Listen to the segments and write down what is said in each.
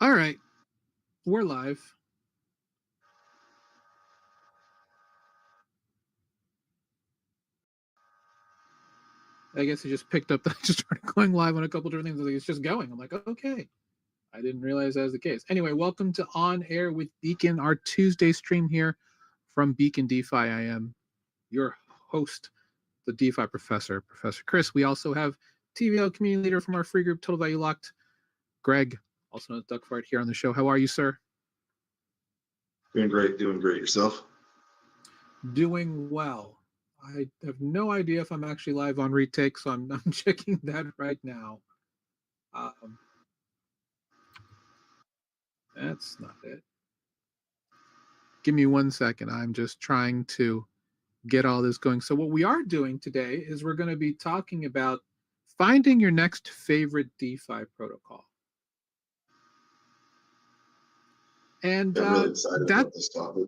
All right, we're live. I guess he just picked up that I just started going live on a couple different things. Like, it's just going. I'm like, okay. I didn't realize that was the case. Anyway, welcome to On Air with Beacon, our Tuesday stream here from Beacon DeFi. I am your host, the DeFi professor, Professor Chris. We also have TVL community leader from our free group, Total Value Locked, Greg, also known as Duckfart, here on the show. How are you, sir? Doing great, doing great. Yourself? Doing well. I have no idea if I'm actually live on retake, so I'm checking that right now. Um, that's not it. Give me 1 second. I'm just trying to get all this going. So, what we are doing today is we're going to be talking about finding your next favorite DeFi protocol. And Yeah, I'm really excited that about this topic.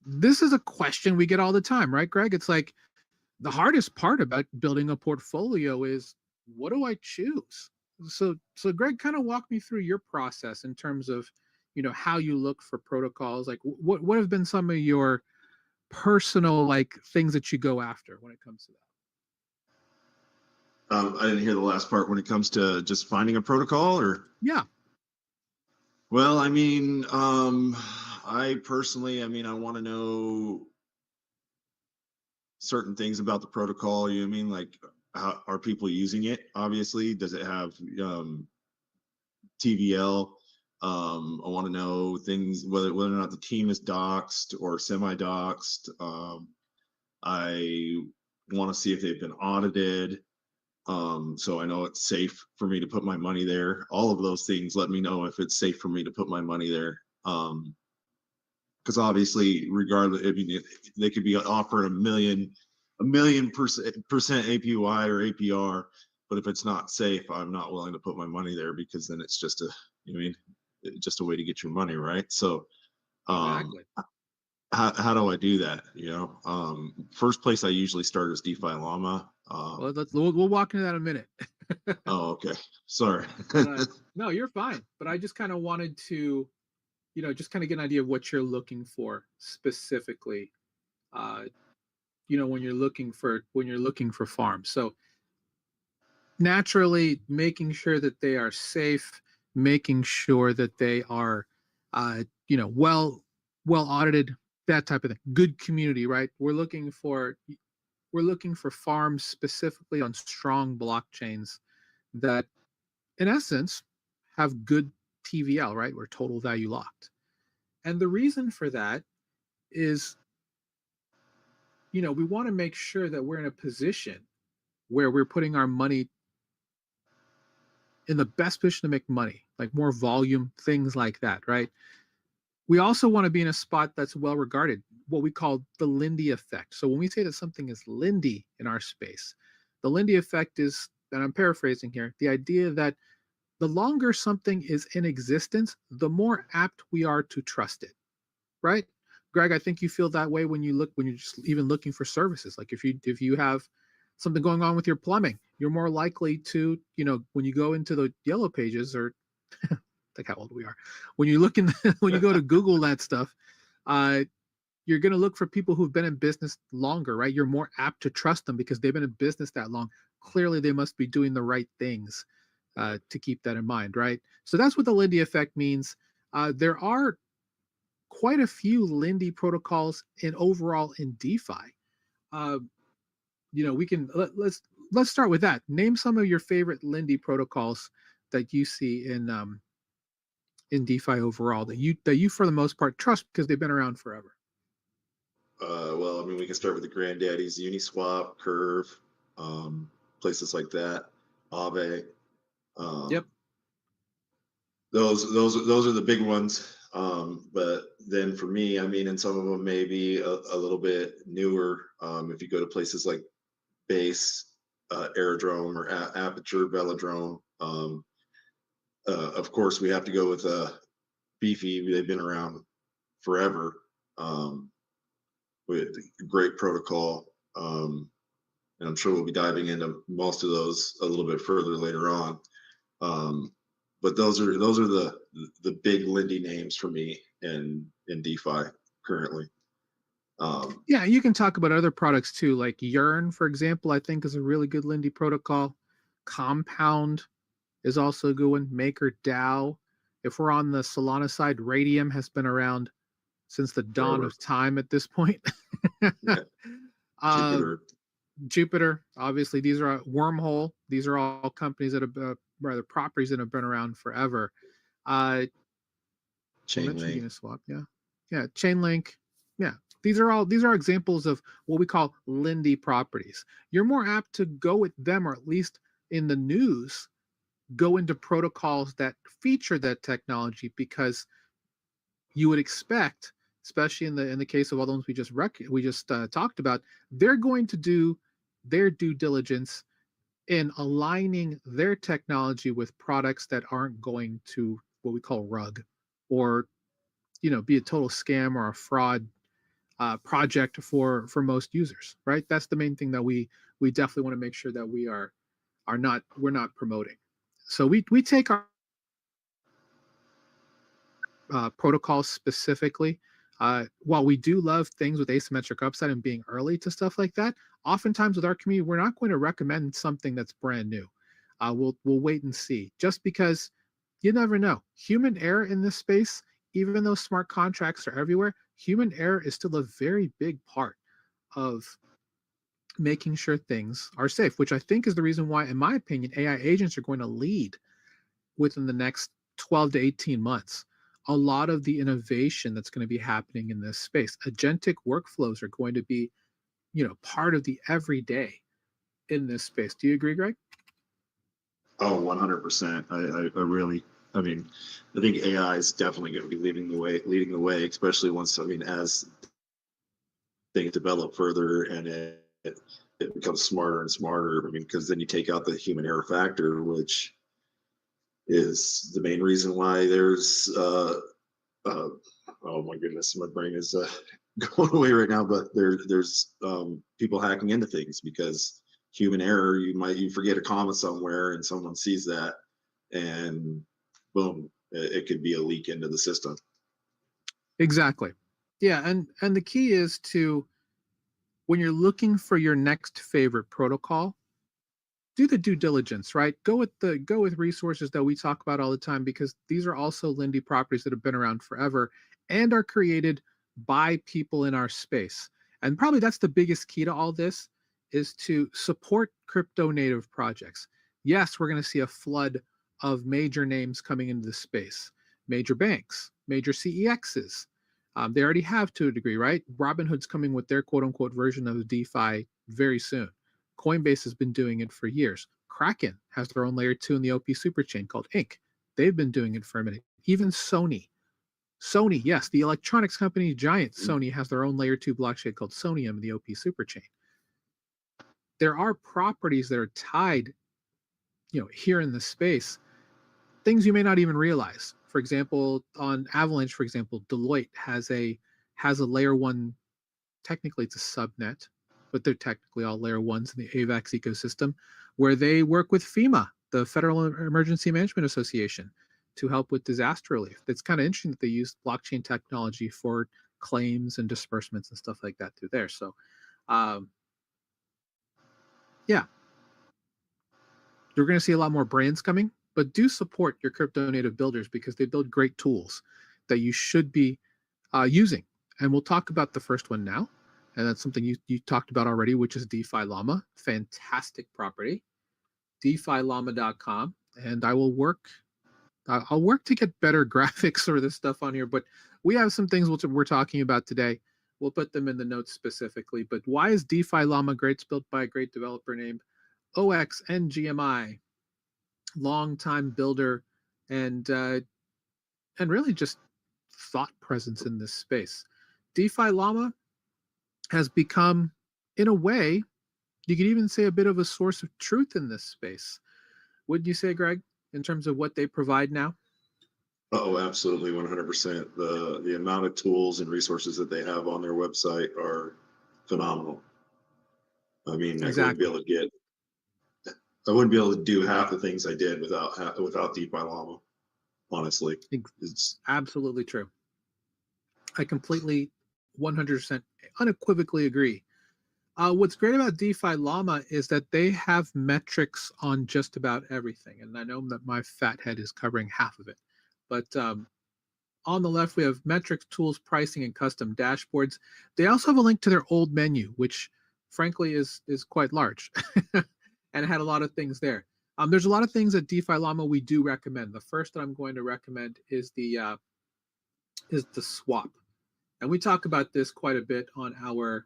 this is a question we get all the time, right, Greg? It's like the hardest part about building a portfolio is what do I choose? So Greg, kind of walk me through your process in terms of, how you look for protocols. Like what have been some of your personal like things that you go after when it comes to that? I didn't hear the last part when it comes to just finding a protocol or, Yeah. well, I mean, I personally, I want to know certain things about the protocol. You know what I mean? Like, how are people using it? Obviously, does it have TVL? I want to know things whether or not the team is doxed or semi-doxed. I want to see if they've been audited. So I know it's safe for me to put my money there. All of those things let me know if it's safe for me to put my money there. Because obviously, regardless, I mean, they could be offering a million percent APY or APR, but if it's not safe, I'm not willing to put my money there because then it's just just a way to get your money, right? So, um, Exactly. how do I do that? First place I usually start is DeFi Llama. Well, we'll walk into that in a minute. Oh, okay. Sorry. But no, you're fine. But I just kind of wanted to, just kind of get an idea of what you're looking for specifically. Uh, when you're looking for farms. So naturally, making sure that they are safe, making sure that they are, well audited, that type of thing. Good community, right? We're looking for farms specifically on strong blockchains that, in essence, have good TVL, right? We're total value locked. And the reason for that is, we want to make sure that we're in a position where we're putting our money in the best position to make money, like more volume, things like that, right? We also want to be in a spot that's well regarded, what we call the Lindy effect. So when we say that something is Lindy in our space, the Lindy effect is, and I'm paraphrasing here, the idea that the longer something is in existence, the more apt we are to trust it, right? Greg, I think you feel that way when you're just even looking for services. Like if you have something going on with your plumbing, you're more likely to, when you go into the yellow pages or like how old we are, when you look in when you go to Google that stuff, uh, you're going to look for people who've been in business longer, right? You're more apt to trust them because they've been in business that long. Clearly, they must be doing the right things to keep that in mind, right? So that's what the Lindy effect means. There are quite a few Lindy protocols in overall in DeFi. Uh, we can let's start with that. Name some of your favorite Lindy protocols that you see in DeFi overall that you for the most part trust because they've been around forever. Well, we can start with the granddaddies: Uniswap, Curve, places like that, Aave. Yep. Um, those are the big ones. But then for me, and some of them may be a little bit newer. If you go to places like Base, Aerodrome, or Aperture Velodrome. Of course, we have to go with Beefy. They've been around forever. With great protocol. And I'm sure we'll be diving into most of those a little bit further later on. Um, but those are the big Lindy names for me in DeFi currently. Um, Yeah, you can talk about other products too, like Yearn, for example, I think is a really good Lindy protocol. Compound is also a good one. MakerDAO. If we're on the Solana side, Radium has been around since the dawn Forever. of time at this point. Yeah. uh, Jupiter. Jupiter, obviously, these are Wormhole. These are all companies that have, rather properties that have been around forever. Uh, we mentioned Chainlink. Uniswap, yeah, yeah, Chainlink, yeah. These are examples of what we call Lindy properties. You're more apt to go with them, or at least in the news, go into protocols that feature that technology because you would expect, especially in the case of all the ones we just talked about, they're going to do their due diligence in aligning their technology with products that aren't going to what we call rug, or be a total scam or a fraud project for most users, right? That's the main thing that we definitely want to make sure that we're not promoting. So we take our protocols specifically. While we do love things with asymmetric upside and being early to stuff like that, oftentimes with our community, we're not going to recommend something that's brand new. We'll wait and see, just because you never know. Human error in this space, even though smart contracts are everywhere, human error is still a very big part of making sure things are safe, which I think is the reason why, in my opinion, AI agents are going to lead within the next 12 to 18 months a lot of the innovation that's going to be happening in this space. Agentic workflows are going to be, part of the everyday in this space. Do you agree, Greg? Oh, 100%. I really, I mean, I think AI is definitely going to be leading the way, especially once, I mean, as things develop further and it becomes smarter and smarter. I mean, because then you take out the human error factor, which is the main reason why there's, uh, oh my goodness, my brain is going away right now, but there's people hacking into things because human error, you forget a comma somewhere and someone sees that and boom, it could be a leak into the system. Exactly. Yeah, and the key is to, when you're looking for your next favorite protocol, do the due diligence, right? Go with resources that we talk about all the time, because these are also Lindy properties that have been around forever and are created by people in our space. And probably that's the biggest key to all this, is to support crypto native projects. Yes, we're going to see a flood of major names coming into the space, major banks, major CEXs. They already have to a degree, right? Robinhood's coming with their quote unquote version of DeFi very soon. Coinbase has been doing it for years. Kraken has their own layer 2 in the OP superchain called Inc. They've been doing it for a minute. Even Sony, yes, the electronics company giant Sony has their own layer 2 blockchain called Sonium in the OP superchain. There are properties that are tied, here in the space, things you may not even realize. For example, on Avalanche, for example, Deloitte has a layer 1. Technically it's a subnet, but they're technically all layer ones in the AVAX ecosystem, where they work with FEMA, the Federal Emergency Management Association, to help with disaster relief. It's kind of interesting that they use blockchain technology for claims and disbursements and stuff like that through there. So, um, yeah, you're going to see a lot more brands coming, but do support your crypto native builders, because they build great tools that you should be using. And we'll talk about the first one now. And that's something you talked about already, which is DeFi Llama. Fantastic property. DeFiLlama.com. And I'll work to get better graphics for this stuff on here, but we have some things we're talking about today. We'll put them in the notes specifically. But why is DeFi Llama great? It's built by a great developer named OXNGMI, longtime builder, and really just thought presence in this space. DeFi Llama has become, in a way, you could even say, a bit of a source of truth in this space. Wouldn't you say, Greg, in terms of what they provide now? Oh, absolutely, 100%. The amount of tools and resources that they have on their website are phenomenal. I mean, Exactly. I wouldn't be able to do half the things I did without DeFi Llama. honestly. Ex- It's Absolutely true. I completely 100% unequivocally agree. What's great about DeFi Llama is that they have metrics on just about everything. And I know that my fat head is covering half of it. But on the left, we have metrics, tools, pricing, and custom dashboards. They also have a link to their old menu, which frankly is quite large and it had a lot of things there. There's a lot of things at DeFi Llama we do recommend. The first that I'm going to recommend is the swap. And we talk about this quite a bit on our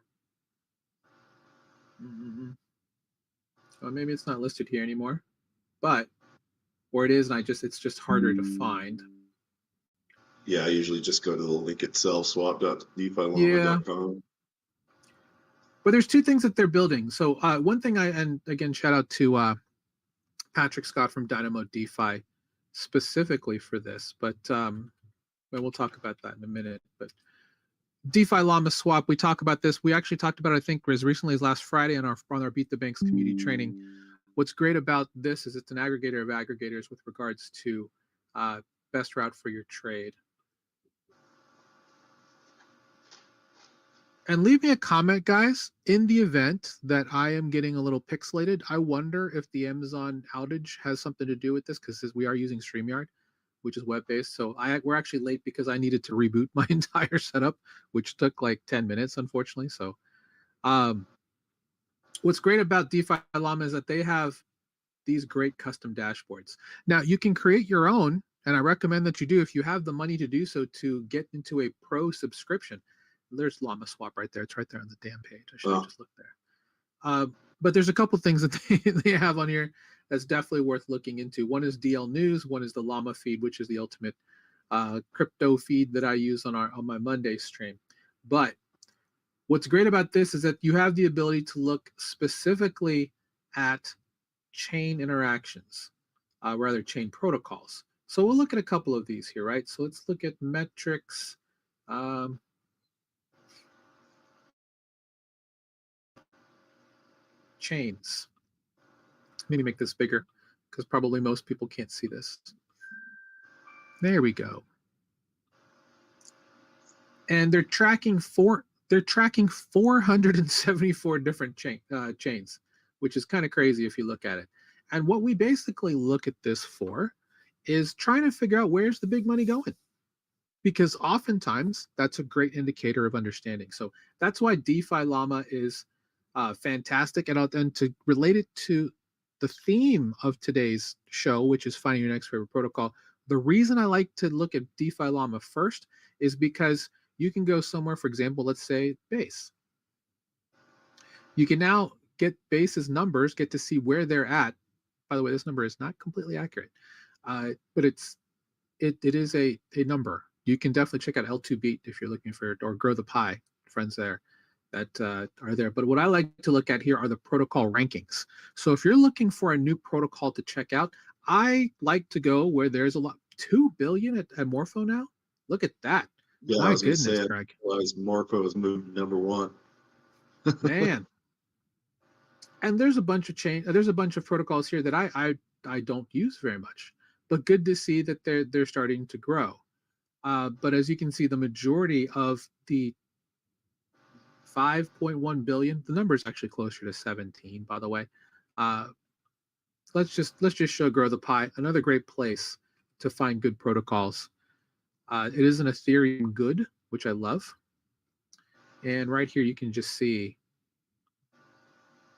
well, maybe it's not listed here anymore, but or it is, and it's just harder to find. yeah, I usually just go to the link itself, Yeah, swap.defilama.com. but there's two things that they're building. So one thing and again, shout out to Patrick Scott from Dynamo DeFi specifically for this, but we'll talk about that in a minute. But DeFi Llama Swap, we talk about this. We actually talked about it, I think, as recently as last Friday on our Beat the Banks community training. What's great about this is it's an aggregator of aggregators with regards to best route for your trade. And leave me a comment, guys. In the event that I am getting a little pixelated, I wonder if the Amazon outage has something to do with this because we are using StreamYard, which is web-based. So we're actually late because I needed to reboot my entire setup, which took like 10 minutes, unfortunately. So what's great about DeFi Llama is that they have these great custom dashboards. Now you can create your own, and I recommend that you do if you have the money to do so to get into a pro subscription. There's Llama Swap right there. It's right there on the damn page. I should have Oh, just looked there. But there's a couple things that they have on here that's definitely worth looking into. One is DL News. One is the Llama feed, which is the ultimate crypto feed that I use on my Monday stream. But what's great about this is that you have the ability to look specifically at chain interactions, rather chain protocols. So we'll look at a couple of these here, right? So let's look at metrics. Um, chains. Maybe make this bigger because probably most people can't see this. There we go. And they're tracking 474 different chains, which is kind of crazy if you look at it. And what we basically look at this for is trying to figure out where's the big money going, because oftentimes that's a great indicator of understanding. So that's why DeFi Llama is fantastic. And to relate it to the theme of today's show, which is finding your next favorite protocol, the reason I like to look at DeFi Llama first is because you can go somewhere, for example, let's say Base. You can now get Base's numbers, get to see where they're at. By the way, this number is not completely accurate, but it is a number. You can definitely check out L2Beat if you're looking for it, or Grow the Pie, friends there that are there. But what I like to look at here are the protocol rankings. So if you're looking for a new protocol to check out, I like to go where there's a lot. 2 billion at Morpho now. Look at that. yeah, I My was going to goodness, say, I Greg. realized Morpho has moved number one. Man. And there's a bunch of there's a bunch of protocols here that I don't use very much, but good to see that they're starting to grow. But as you can see, the majority of the 5.1 billion, the number is actually closer to 17, by the way. Uh, let's just show Grow the Pie, another great place to find good protocols. It is an Ethereum good, which I love. And right here, you can just see.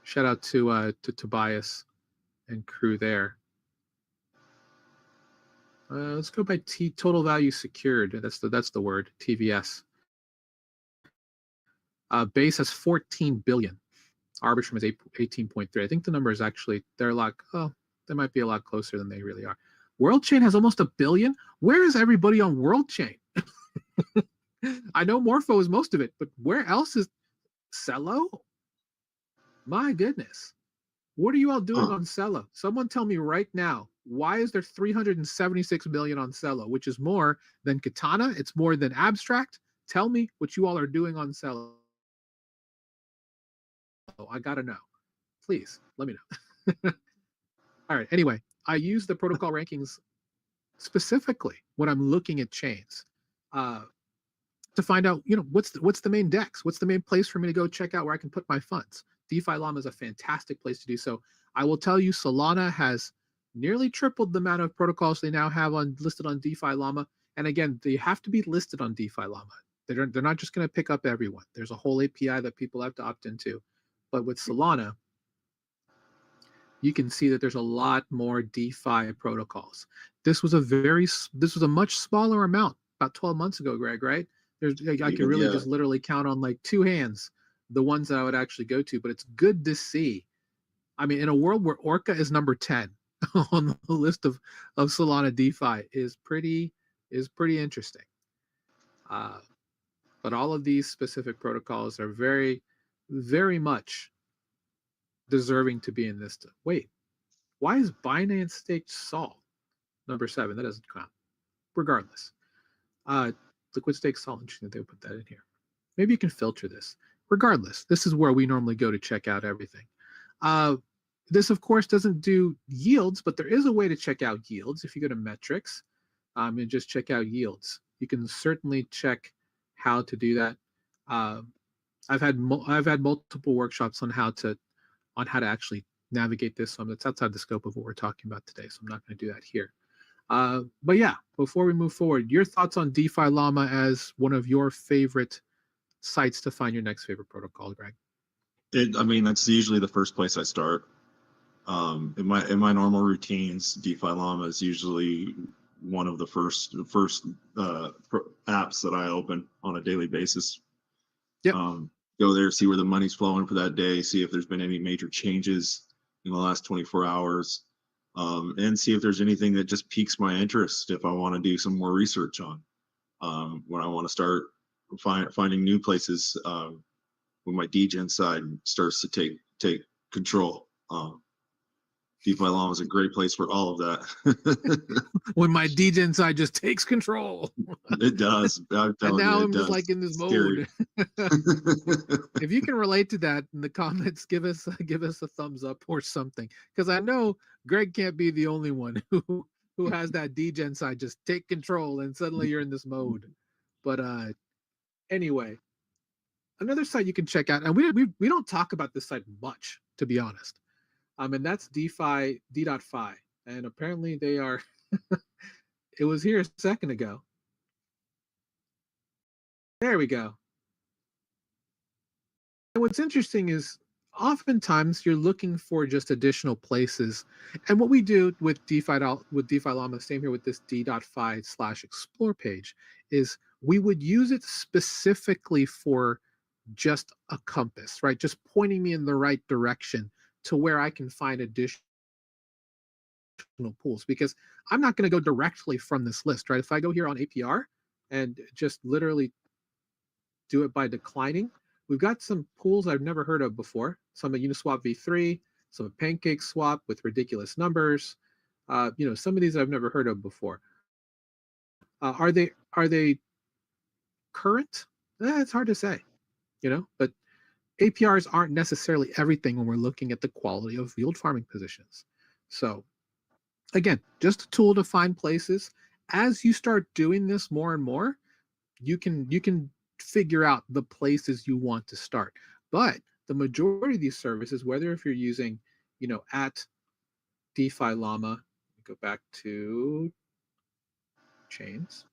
Shout out to Tobias and crew there. Let's go by total value secured. That's the word, TVS. Base has 14 billion. Arbitrum is 18.3. I think the number is actually they're a lot. Oh, they might be a lot closer than they really are. World Chain has almost a billion. Where is everybody on World Chain? I know Morpho is most of it, but where else is Cello? My goodness. What are you all doing Huh. on Cello? Someone tell me right now, why is there 376 million on Cello, which is more than Katana? It's more than Abstract. Tell me what you all are doing on Cello. I gotta know. Please let me know. All right. Anyway, I use the protocol rankings specifically when I'm looking at chains. Uh, to find out, what's the main DEX, what's the main place for me to go check out where I can put my funds. DeFi Llama is a fantastic place to do so. I will tell you, Solana has nearly tripled the amount of protocols they now have on listed on DeFi Llama. And again, they have to be listed on DeFi Llama. They're not just going to pick up everyone. There's a whole API that people have to opt into. But with Solana, you can see that there's a lot more DeFi protocols. This was a much smaller amount about 12 months ago, Greg, right? I could Even really yeah, just literally count on like two hands the ones that I would actually go to, but it's good to see. I mean, in a world where Orca is number 10 on the list of Solana DeFi is pretty interesting. Uh, but all of these specific protocols are very, very much deserving to be in this. Wait, why is Binance staked Sol number 7? That doesn't count. Regardless, uh, liquid stake Sol. Interesting that they would put that in here. Maybe you can filter this. Regardless, this is where we normally go to check out everything. Uh, this, of course, doesn't do yields, but there is a way to check out yields. If you go to metrics and just check out yields, you can certainly check how to do that. Uh, I've had multiple workshops on how to actually navigate this. So that's outside the scope of what we're talking about today. So I'm not going to do that here. But yeah, before we move forward, your thoughts on DeFi Llama as one of your favorite sites to find your next favorite protocol, Greg? I mean, that's usually the first place I start. In my normal routines, DeFi Llama is usually one of the first apps that I open on a daily basis. Yep. Go there, see where the money's flowing for that day, see if there's been any major changes in the last 24 hours, and see if there's anything that just piques my interest if I want to do some more research on. When I want to start finding new places, when my DGen side starts to take control. DeFi Llama is a great place for all of that. When my DJ inside just takes control. It does. I'm And telling you, now it I'm just does. like in this It's scary. mode. If you can relate to that in the comments, give us a thumbs up or something. Because I know Greg can't be the only one who has that DGen side just take control and suddenly you're in this mode. But anyway, another site you can check out, and we don't talk about this site much, to be honest. And that's DeFi D.Fi. And apparently they are it was here a second ago. There we go. And what's interesting is oftentimes you're looking for just additional places. And what we do with DeFi Llama, same here with this D.fi/explore page, is we would use it specifically for just a compass, right? Just pointing me in the right direction to where I can find additional pools, because I'm not going to go directly from this list, right? If I go here on APR and just literally do it by declining, we've got some pools I've never heard of before. Some of Uniswap v3, some of Pancake Swap with ridiculous numbers. Some of these I've never heard of before. Are they current? It's hard to say, but APRs aren't necessarily everything when we're looking at the quality of yield farming positions. So again, just a tool to find places. As you start doing this more and more, you can figure out the places you want to start. But the majority of these services, whether if you're using, at DeFi Llama, go back to chains,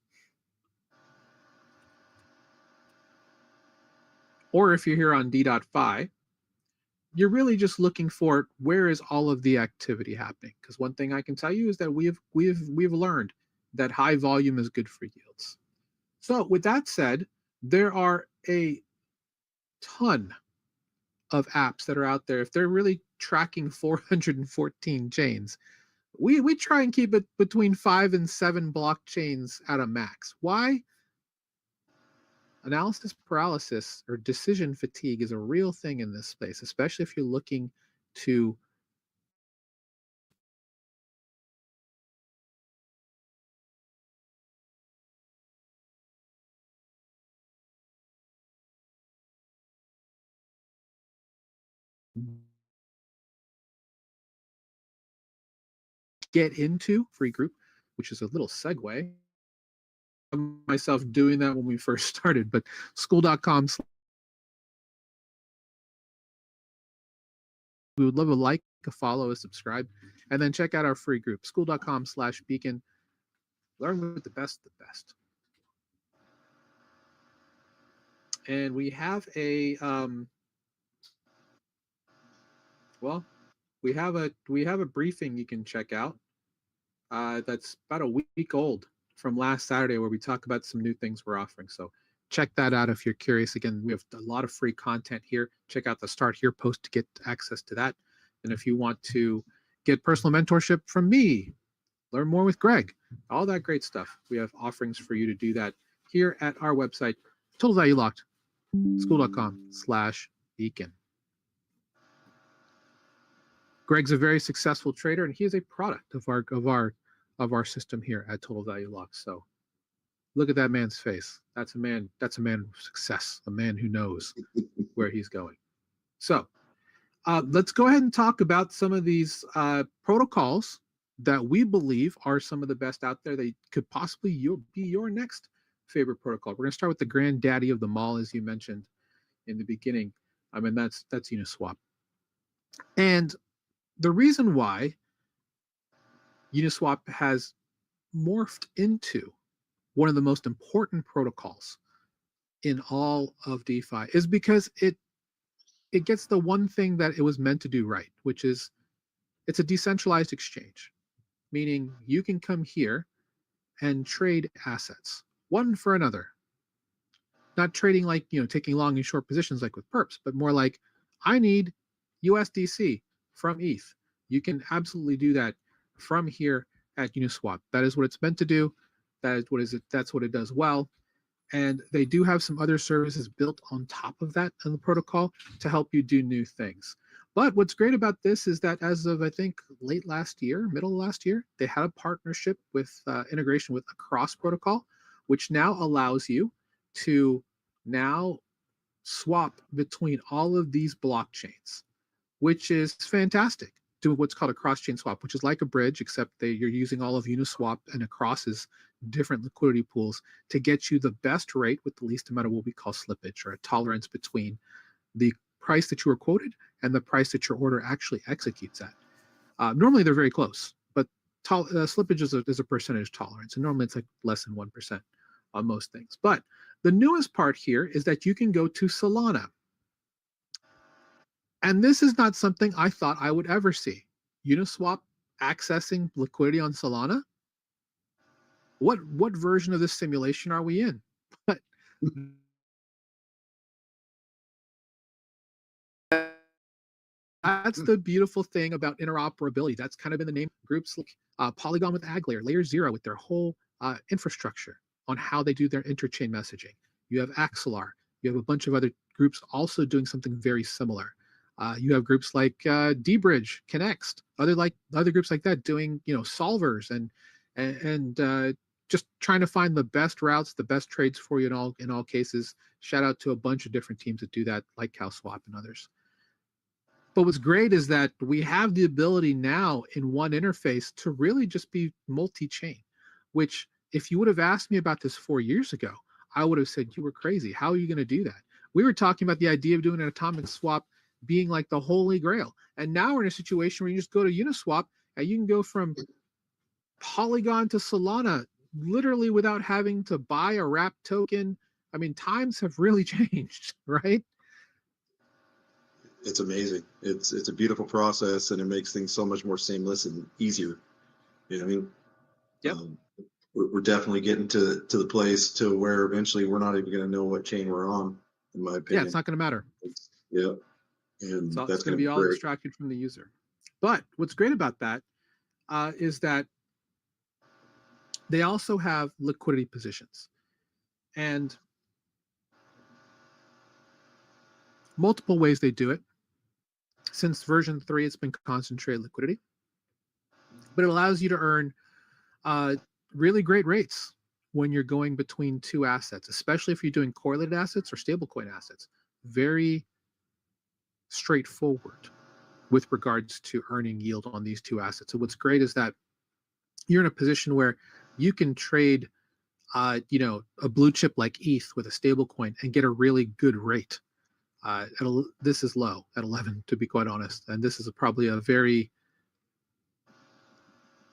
or if you're here on D.fi, you're really just looking for where is all of the activity happening. Because one thing I can tell you is that we've learned that high volume is good for yields. So with that said, there are a ton of apps that are out there. If they're really tracking 414 chains, we try and keep it between 5 and 7 blockchains at a max. Why? Analysis paralysis or decision fatigue is a real thing in this space, especially if you're looking to get into free group. which is a little segue. Myself doing that when we first started, but school.com. We would love a like, a follow, a subscribe, and then check out our free group, school.com/beacon. Learn with the best of the best. And we have a well, we have a briefing you can check out. That's about a week old from last Saturday, where we talk about some new things we're offering. So check that out if you're curious. Again, we have a lot of free content here. Check out the Start Here post to get access to that. And if you want to get personal mentorship from me, learn more with Greg, all that great stuff, we have offerings for you to do that here at our website, Total Value Locked, school.com/beacon. Greg's a very successful trader, and he is a product of our system here at Total Value Lock. So look at that man's face. That's a man of success, a man who knows where he's going. So let's go ahead and talk about some of these protocols that we believe are some of the best out there that could possibly be your next favorite protocol. We're going to start with the granddaddy of them all, as you mentioned in the beginning. I mean, that's Uniswap. And the reason why Uniswap has morphed into one of the most important protocols in all of DeFi is because it gets the one thing that it was meant to do right, which is it's a decentralized exchange, meaning you can come here and trade assets one for another. Not trading like, taking long and short positions like with perps, but more like, I need USDC from ETH. You can absolutely do that from here at Uniswap. That is what it's meant to do. That's what it does well. And they do have some other services built on top of that in the protocol to help you do new things. But what's great about this is that as of, I think, late last year, middle of last year, they had a partnership with integration with Across Protocol, which now allows you to now swap between all of these blockchains, which is fantastic. Do what's called a cross-chain swap, which is like a bridge, except that you're using all of Uniswap and Across's different liquidity pools to get you the best rate with the least amount of what we call slippage, or a tolerance between the price that you were quoted and the price that your order actually executes at. Normally they're very close, but slippage is a percentage tolerance, and normally it's like less than 1% on most things. But the newest part here is that you can go to Solana. And this is not something I thought I would ever see. Uniswap accessing liquidity on Solana? What version of this simulation are we in? But that's the beautiful thing about interoperability. That's kind of been the name of groups like Polygon with AgLayer, Layer Zero with their whole infrastructure on how they do their interchain messaging. You have Axelar. You have a bunch of other groups also doing something very similar. You have groups like dBridge, Connext, other groups like that doing solvers and just trying to find the best routes, the best trades for you in all cases. Shout out to a bunch of different teams that do that, like CowSwap and others. But what's great is that we have the ability now in one interface to really just be multi-chain, which if you would have asked me about this 4 years ago, I would have said you were crazy. How are you going to do that? We were talking about the idea of doing an atomic swap being like the holy grail. And now we're in a situation where you just go to Uniswap and you can go from Polygon to Solana literally without having to buy a wrap token. I mean, times have really changed, right? It's amazing. It's a beautiful process, and it makes things so much more seamless and easier. You know what I mean? Yep. We're definitely getting to the place to where eventually we're not even going to know what chain we're on, in my opinion. Yeah, it's not going to matter. Yeah. And So that's it's going to be all extracted from the user. But what's great about that is that they also have liquidity positions. And multiple ways they do it. Since version 3, it's been concentrated liquidity. But it allows you to earn really great rates when you're going between two assets, especially if you're doing correlated assets or stablecoin assets. Very straightforward with regards to earning yield on these two assets. So what's great is that you're in a position where you can trade, a blue chip like ETH with a stable coin and get a really good rate. This is low at 11, to be quite honest, and this is probably a very,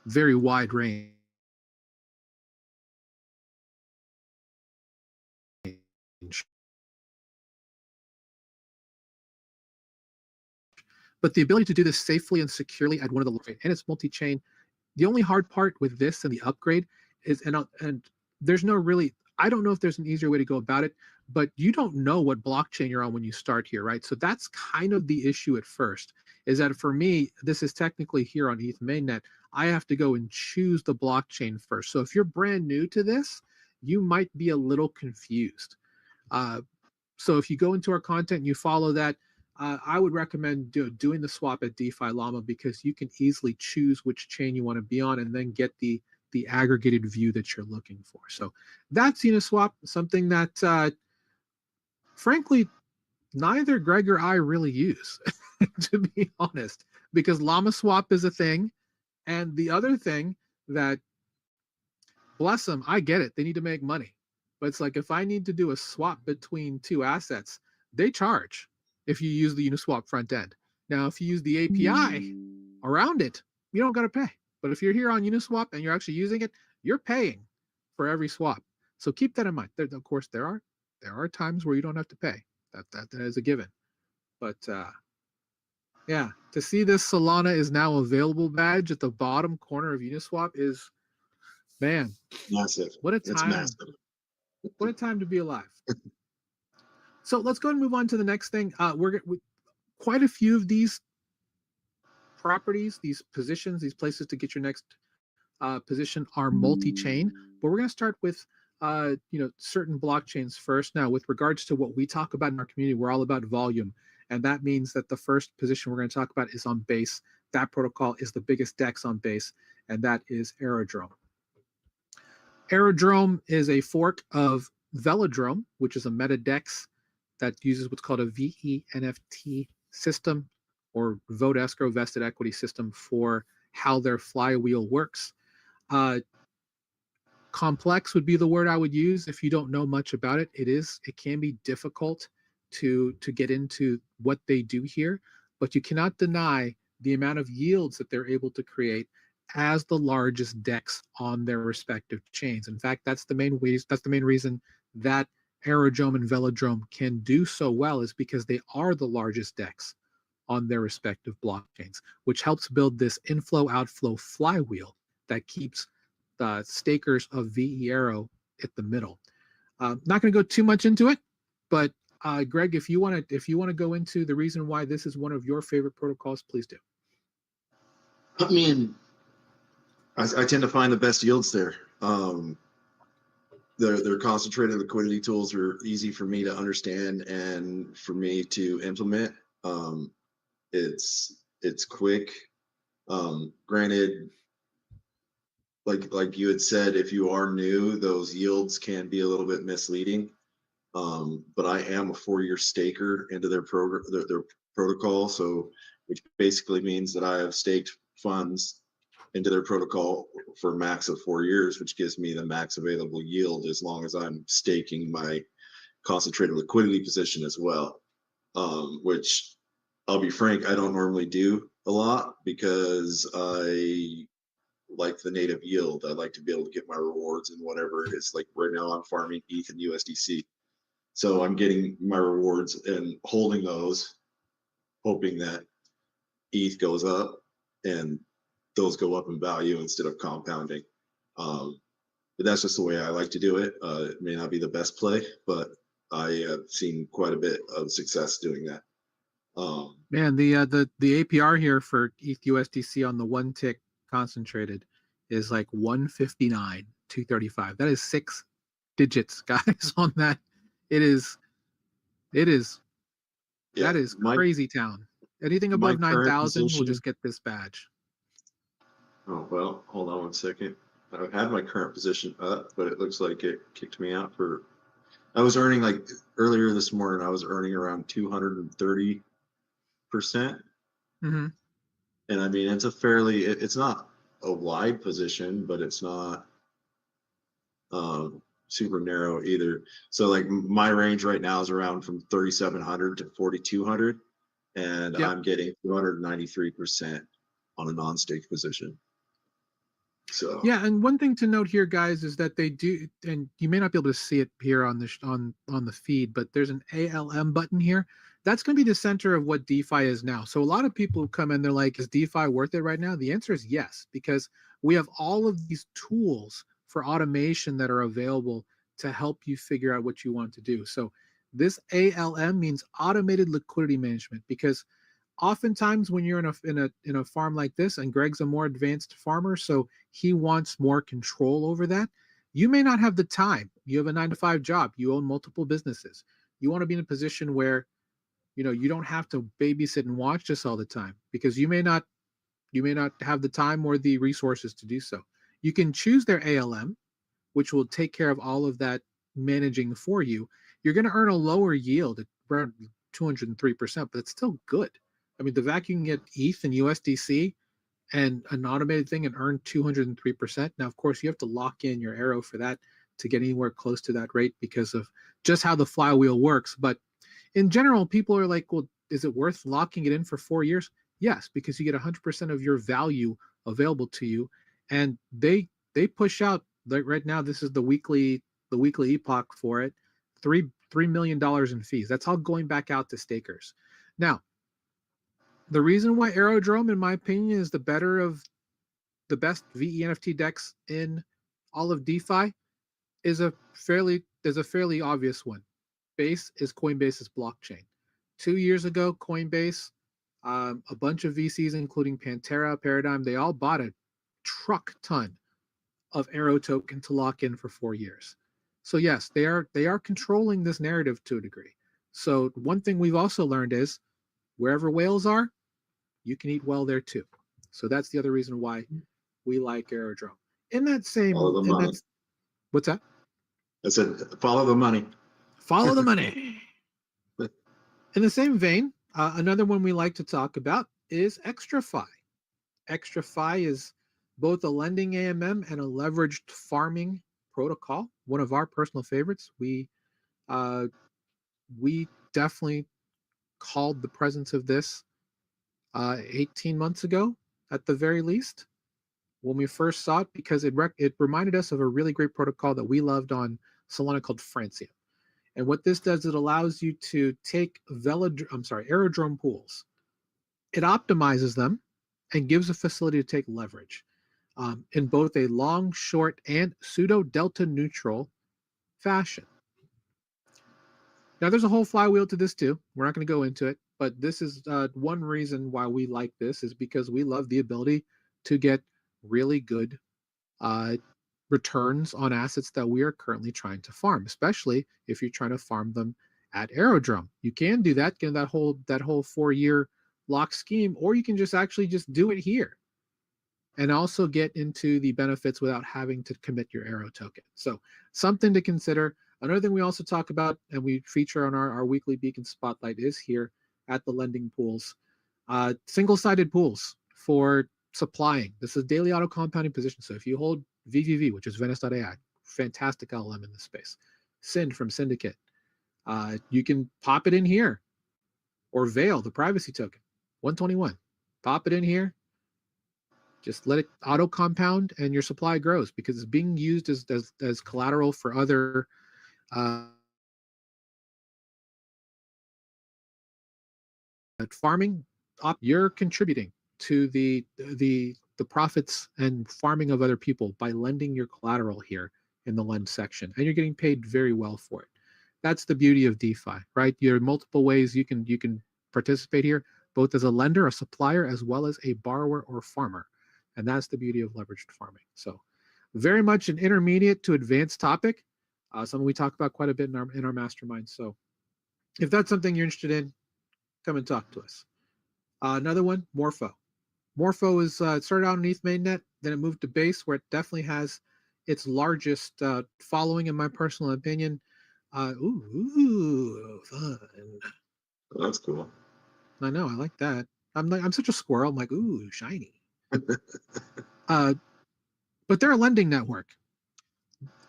very wide range. But the ability to do this safely and securely at one of the, and it's multi-chain. The only hard part with this and the upgrade is, and there's no really, I don't know if there's an easier way to go about it, but you don't know what blockchain you're on when you start here, right? So that's kind of the issue at first, is that for me, this is technically here on ETH mainnet. I have to go and choose the blockchain first. So if you're brand new to this, you might be a little confused. Uh, so if you go into our content and you follow that, I would recommend doing the swap at DeFi Llama, because you can easily choose which chain you want to be on and then get the aggregated view that you're looking for. So that's Uniswap, something that frankly neither Greg or I really use, to be honest, because Llama Swap is a thing, and the other thing that, bless them, I get it, they need to make money. But it's like, if I need to do a swap between two assets, they charge if you use the Uniswap front end. Now, if you use the API around it, you don't got to pay. But if you're here on Uniswap and you're actually using it, you're paying for every swap. So keep that in mind. Of course, there are times where you don't have to pay. That is a given. But yeah, to see this Solana is now available badge at the bottom corner of Uniswap is, man, Massive. what a It's time. massive. What a time to be alive. So let's go and move on to the next thing. Quite a few of these properties, these positions, these places to get your next position are multi-chain, but we're going to start with certain blockchains first. Now, with regards to what we talk about in our community, we're all about volume, and that means that the first position we're going to talk about is on Base. That protocol is the biggest DEX on Base, and that is Aerodrome. Aerodrome is a fork of Velodrome, which is a meta DEX that uses what's called a VENFT system, or vote escrow vested equity system, for how their flywheel works. Complex would be the word I would use if you don't know much about it. It can be difficult to get into what they do here, but you cannot deny the amount of yields that they're able to create as the largest DEX on their respective chains. In fact, that's the main reason that Aerodrome and Velodrome can do so well, is because they are the largest DEX on their respective blockchains, which helps build this inflow outflow flywheel that keeps the stakers of VE Aero at the middle. Not going to go too much into it, but Greg, if you want to go into the reason why this is one of your favorite protocols, please do. I mean, I tend to find the best yields there. Their concentrated liquidity tools are easy for me to understand and for me to implement. It's quick. Granted, like you had said, if you are new, those yields can be a little bit misleading. But I am a 4-year staker into their program, their protocol, so which basically means that I have staked funds into their protocol for a max of 4 years, which gives me the max available yield as long as I'm staking my concentrated liquidity position as well. Which, I'll be frank, I don't normally do a lot, because I like the native yield. I like to be able to get my rewards and whatever it is. Like right now, I'm farming ETH and USDC. So I'm getting my rewards and holding those, hoping that ETH goes up and those go up in value instead of compounding. But that's just the way I like to do it. It may not be the best play, but I have seen quite a bit of success doing that. Man, the APR here for ETH USDC on the one tick concentrated is like 159, 235. That is 6 digits, guys, on that. It is Yeah, that is crazy town. Anything my above current 9,000 will position. just get this badge. Oh, well, hold on one second. I've had my current position up, but it looks like it kicked me out for. I was earning, like earlier this morning, I was earning around 230%. Mm-hmm. And I mean, it's a fairly, it's not a wide position, but it's not super narrow either. So like my range right now is around from 3,700 to 4,200, and Yep. I'm getting 293% on a non-stake position. So Yeah, and one thing to note here, guys, is that they do, and you may not be able to see it here on the on the feed, but there's an ALM button here. That's going to be the center of what DeFi is now. So a lot of people who come in, they're like, "Is DeFi worth it right now?" The answer is yes, because we have all of these tools for automation that are available to help you figure out what you want to do. So this ALM means automated liquidity management, because oftentimes when you're in a farm like this, and Greg's a more advanced farmer, so he wants more control over that. You may not have the time. You have a 9 to 5 job, you own multiple businesses. You want to be in a position where you don't have to babysit and watch this all the time, because you may not have the time or the resources to do so. You can choose their ALM, which will take care of all of that managing for you. You're going to earn a lower yield at around 203%, but it's still good. I mean, the fact you can get ETH and USDC and an automated thing and earn 203%. Now, of course, you have to lock in your arrow for that to get anywhere close to that rate, because of just how the flywheel works. But in general, people are like, well, is it worth locking it in for 4 years? Yes, because you get 100% of your value available to you. And they push out, like right now, this is the weekly epoch for it, $3 million in fees. That's all going back out to stakers. Now, the reason why Aerodrome, in my opinion, is the best VE NFT decks in all of DeFi is a fairly obvious one. Base is Coinbase's blockchain. 2 years ago, Coinbase, a bunch of VCs, including Pantera, Paradigm, they all bought a truck ton of Arrow token to lock in for 4 years. So yes, they are controlling this narrative to a degree. So one thing we've also learned is wherever whales are, you can eat well there too. So that's the other reason why we like Aerodrome. In that follow same, the in money. that, what's that? I said, follow the money. Follow the money. In the same vein, another one we like to talk about is XtraFi. XtraFi is both a lending AMM and a leveraged farming protocol. One of our personal favorites. Uh, we definitely called the presence of this 18 months ago, at the very least, when we first saw it, because it reminded us of a really great protocol that we loved on Solana called Francia. And what this does, it allows you to take aerodrome pools. It optimizes them and gives a facility to take leverage in both a long, short, and pseudo delta neutral fashion. Now, there's a whole flywheel to this too. We're not going to go into it, but this is one reason why we like this, is because we love the ability to get really good uh, returns on assets that we are currently trying to farm, especially if you're trying to farm them at Aerodrome. You can do that, get that whole 4 year lock scheme, or you can just do it here and also get into the benefits without having to commit your Arrow token. So something to consider. Another thing we also talk about and we feature on our weekly Beacon Spotlight is here at the lending pools. Single-sided pools for supplying. This is daily auto compounding position. So if you hold VVV, which is Venice.ai, fantastic LLM in this space, Sind from Syndicate, you can pop it in here, or Veil, the privacy token, 121. Pop it in here, just let it auto compound, and your supply grows, because it's being used as collateral for other farming. You're contributing to the profits and farming of other people by lending your collateral here in the lend section, and you're getting paid very well for it. That's the beauty of DeFi, right? There are multiple ways you can participate here, both as a lender, a supplier, as well as a borrower or farmer. And that's the beauty of leveraged farming. So very much an intermediate to advanced topic, something we talk about quite a bit in our mastermind. So if that's something you're interested in, come and talk to us. Another one, Morpho. Morpho is it started out on ETH mainnet, then it moved to Base, where it definitely has its largest following, in my personal opinion. Fun. That's cool. I know, I like that. I'm such a squirrel. I'm like, ooh, shiny. Uh, but they're a lending network.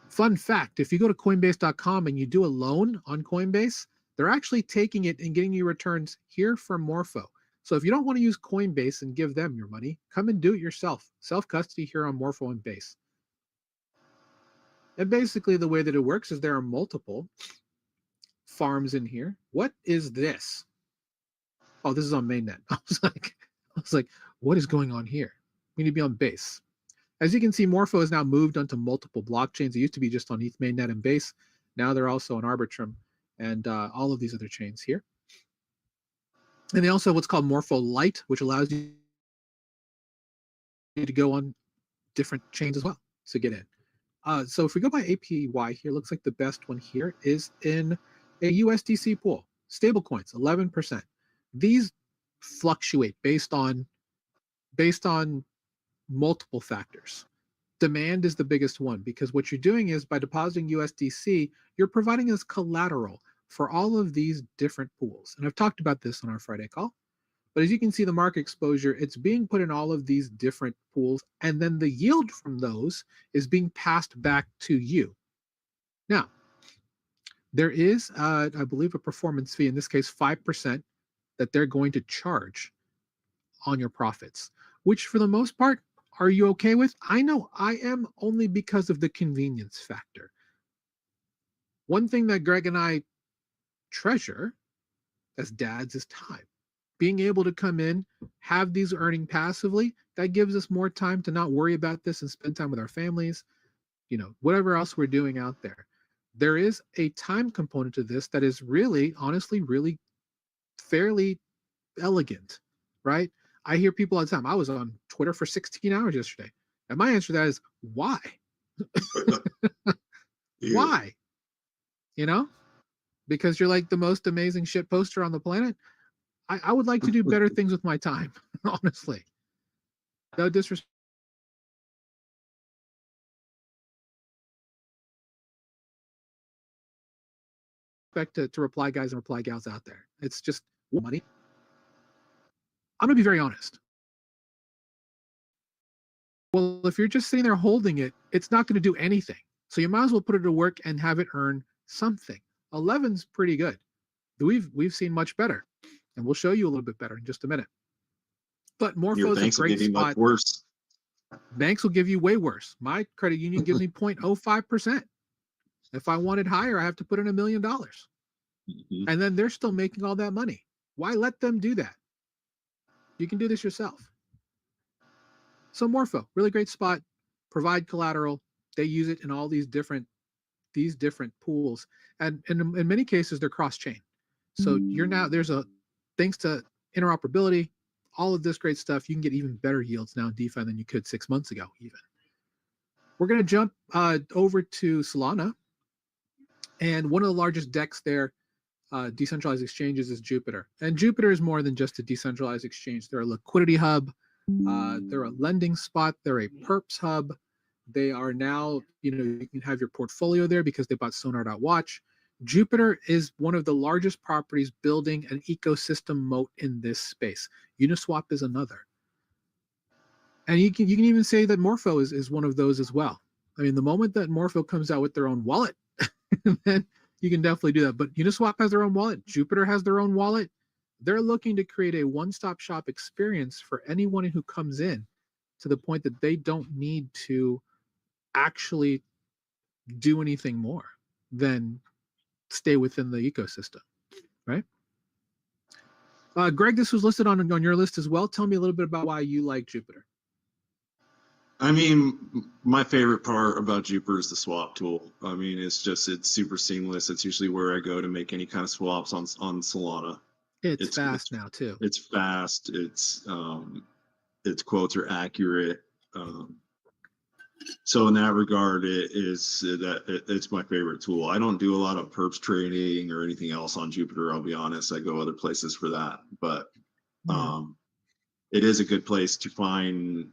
Fun fact, if you go to coinbase.com and you do a loan on Coinbase, they're actually taking it and getting you returns here from Morpho. So if you don't want to use Coinbase and give them your money, come and do it yourself. Self custody here on Morpho and Base. And basically, the way that it works is there are multiple farms in here. What is this? Oh, this is on mainnet. I was like, what is going on here? We need to be on Base. As you can see, Morpho has now moved onto multiple blockchains. It used to be just on ETH mainnet and Base. Now they're also on Arbitrum and all of these other chains here. And they also have what's called Morpho Lite, which allows you to go on different chains as well to get in. So if we go by APY here, looks like the best one here is in a USDC pool. Stablecoins, 11%. These fluctuate based on multiple factors. Demand is the biggest one because what you're doing is by depositing USDC, you're providing as collateral for all of these different pools. And I've talked about this on our Friday call. But as you can see, the market exposure, it's being put in all of these different pools, and then the yield from those is being passed back to you. Now, there is, I believe, a performance fee, in this case, 5%, that they're going to charge on your profits, which for the most part, are you okay with? I know I am, only because of the convenience factor. One thing that Greg and I treasure as dads is time. Being able to come in, have these earning passively, that gives us more time to not worry about this and spend time with our families, whatever else we're doing out there. There is a time component to this that is really, honestly, really fairly elegant, right? I hear people all the time. I was on Twitter for 16 hours yesterday. And my answer to that is why? Why? Because you're like the most amazing shit poster on the planet. I would like to do better things with my time, honestly. No disrespect to reply guys and reply gals out there. It's just money. I'm going to be very honest. Well, if you're just sitting there holding it, it's not going to do anything. So you might as well put it to work and have it earn something. 11's pretty good. We've seen much better, and we'll show you a little bit better in just a minute. But Morpho is a great spot. Worse. Banks will give you way worse. My credit union gives me 0.05%. If I wanted higher, I have to put in $1 million. Mm-hmm. And then they're still making all that money. Why let them do that? You can do this yourself. So Morpho, really great spot. Provide collateral. They use it in all these different pools, and in many cases they're cross-chain. So there's thanks to interoperability, all of this great stuff, you can get even better yields now in DeFi than you could 6 months ago. Even we're going to jump over to Solana, and one of the largest DEX there, decentralized exchanges, is Jupiter. And Jupiter is more than just a decentralized exchange. They're a liquidity hub. They're a lending spot. They're a perps hub. They are now, you can have your portfolio there because they bought Sonar.watch. Jupiter is one of the largest properties building an ecosystem moat in this space. Uniswap is another. And you can even say that Morpho is one of those as well. I mean, the moment that Morpho comes out with their own wallet, then you can definitely do that. But Uniswap has their own wallet. Jupiter has their own wallet. They're looking to create a one-stop shop experience for anyone who comes in, to the point that they don't need to actually do anything more than stay within the ecosystem, right? Greg, this was listed on your list as well. Tell me a little bit about why you like Jupiter. I mean, my favorite part about Jupiter is the swap tool. I mean, it's super seamless. It's usually where I go to make any kind of swaps on Solana. It's fast now too. It's fast. Its quotes are accurate. So in that regard, it's my favorite tool. I don't do a lot of perps trading or anything else on Jupiter. I'll be honest. I go other places for that, but it is a good place to find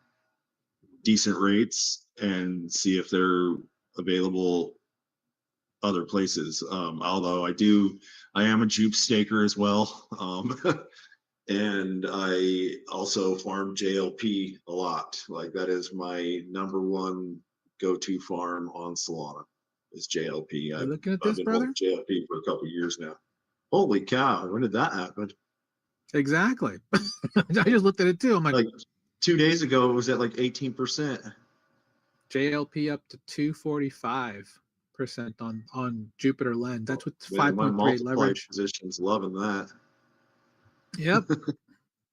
decent rates and see if they're available other places. Although I am a Jupe staker as well. And I also farm JLP a lot. Like that is my number one go-to farm on Solana is JLP. You looking at I've this, been holding brother? JLP for a couple of years now. Holy cow! When did that happen? Exactly. I just looked at it too. I'm like, Like 2 days ago, it was at like 18%. JLP up to 245% on Jupiter Lens. That's with Man, my 5.38 multiplied leverage. position's loving that. Yep.